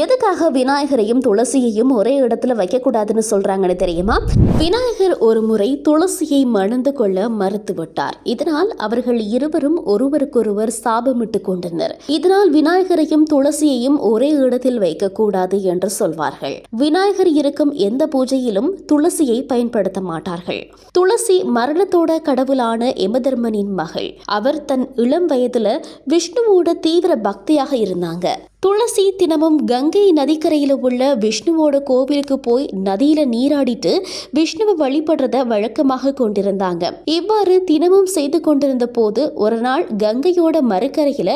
எதுக்காக விநாயகரையும் துளசியையும் ஒரே இடத்துல வைக்கக்கூடாதுன்னு சொல்றாங்கன்னு தெரியுமா? விநாயகர் ஒரு முறை துளசியை மணந்து கொள்ள மறுத்துவிட்டார். இதனால் அவர்கள் இருவரும் ஒருவருக்கொருவர் சாபமிட்டு கொண்டனர். இதனால் விநாயகரையும் துளசியையும் ஒரே இடத்தில் வைக்கக்கூடாது என்று சொல்வார்கள். விநாயகர் இருக்கும் எந்த பூஜையிலும் துளசியை பயன்படுத்த மாட்டார்கள். துளசி மரணத்தோட கடவுளான யமதர்மனின் மகள். அவர் தன் இளம் வயதுல விஷ்ணுவோட தீவிர பக்தியாக இருந்தாங்க. துளசி தினமும் கங்கை நதிக்கரையில் உள்ள விஷ்ணுவோட கோவிலுக்கு போய் நதியில நீராடிட்டு விஷ்ணுவை வழிபடுறத வழக்கமாக கொண்டிருந்தாங்க. இவ்வாறு தினமும் செய்து கொண்டிருந்த போது ஒரு நாள் கங்கையோட மறுக்கரையில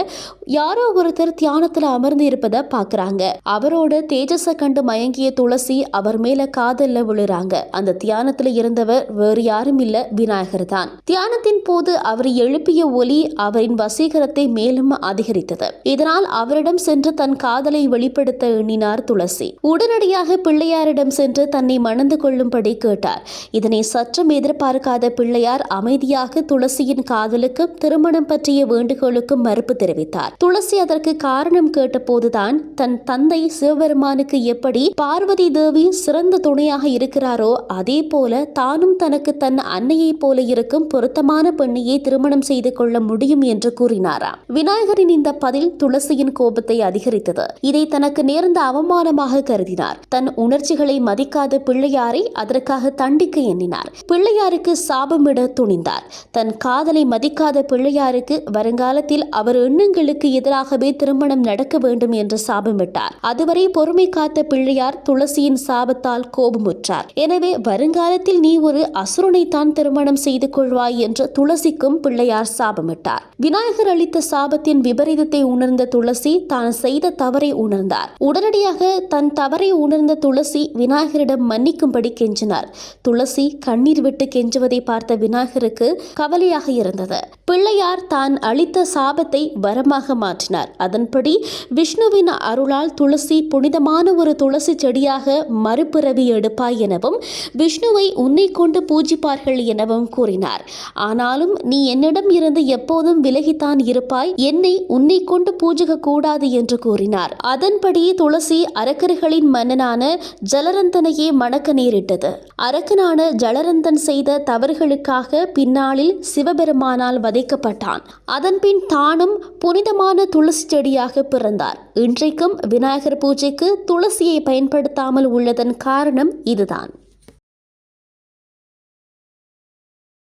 யாரோ ஒருத்தர் தியானத்துல அமர்ந்து இருப்பதை பாக்குறாங்க. அவரோட தேஜஸ கண்டு மயங்கிய துளசி அவர் மேல காதல்ல விழுறாங்க. அந்த தியானத்துல இருந்தவர் வேறு யாரும் இல்ல, விநாயகர் தான். தியானத்தின் போது அவர் எழுப்பிய ஒலி அவரின் வசீகரத்தை மேலும் அதிகரித்தது. இதனால் அவரிடம் சென்று தன் காதலை வெளிப்படுத்த எண்ணினார் துளசி. உடனடியாக பிள்ளையாரிடம் சென்று தன்னை மணந்து கொள்ளும்படி கேட்டார். இதனை சற்றும் எதிர்பார்க்காத பிள்ளையார் அமைதியாக துளசியின் காதலுக்கும் திருமணம் பற்றிய வேண்டுகோளுக்கும் மறுப்பு தெரிவித்தார். துளசி அதற்கு காரணம் கேட்டபோதுதான் தன் தந்தை சிவபெருமானுக்கு எப்படி பார்வதி தேவி சிறந்த துணையாக இருக்கிறாரோ அதே போல தானும் தனக்கு தன் அன்னையை போல இருக்கும் பொருத்தமான பெண்ணையை திருமணம் செய்து கொள்ள முடியும் என்று கூறினாராம். விநாயகரின் இந்த பதில் துளசியின் கோபத்தை அதிகரித்தது. இதை தனக்கு நேர்ந்த அவமானமாக கருதினார். தன் உணர்ச்சிகளை மதிக்காத பிள்ளையாரை அதற்காக தண்டிக்க எண்ணினார். பிள்ளையாருக்கு சாபமிட துணிந்தார். தன் காதலை மதிக்காத பிள்ளையாருக்கு வருங்காலத்தில் அவர் எண்ணங்களுக்கு எதிராகவே திருமணம் நடக்க வேண்டும் என்று சாபமிட்டார். அதுவரை பொறுமை காத்த பிள்ளையார் துளசியின் சாபத்தால் கோபமுற்றார். எனவே வருங்காலத்தில் நீ ஒரு அசுரனைத்தான் திருமணம் செய்து கொள்வாய் என்று துளசிக்கும் பிள்ளையார் சாபமிட்டார். விநாயகர் அளித்த சாபத்தின் விபரீதத்தை உணர்ந்த துளசி தான் செய்த தவறை உணர்ந்தார். உடனடியாக தன் தவறை உணர்ந்த துளசி விநாயகரிடம் மன்னிக்கும்படி கெஞ்சினார். துளசி கண்ணீர் விட்டு கெஞ்சுவதை பார்த்த விநாயகருக்கு கவலையாக இருந்தது. பிள்ளையார் தான் அளித்த சாபத்தை வரமாக மாற்றினார். அதன்படி விஷ்ணுவின் அருளால் துளசி புனிதமான ஒரு துளசி செடியாக மறுபிறவி எடுப்பாய் எனவும் விஷ்ணுவை உன்னை கொண்டு பூஜிப்பார்கள் எனவும் கூறினார். ஆனாலும் நீ என்னிடம் இருந்து எப்போதும் விலகித்தான் இருப்பாய், என்னை உன்னை கொண்டு பூஜிக்க கூடாது என்று கூறினார். அதன்படி துளசி அரக்கர்களின் மன்னனான ஜலரந்தனையே மணக்க நேரிட்டது. அரக்கனான ஜலரந்தன் செய்த தவறுகளுக்காக பின்னாளில் சிவபெருமானால் வதைக்கப்பட்டான். அதன்பின் தானும் புனிதமான துளசி செடியாக பிறந்தார். இன்றைக்கும் விநாயகர் பூஜைக்கு துளசியை பயன்படுத்தாமல் உள்ளதன் காரணம் இதுதான்.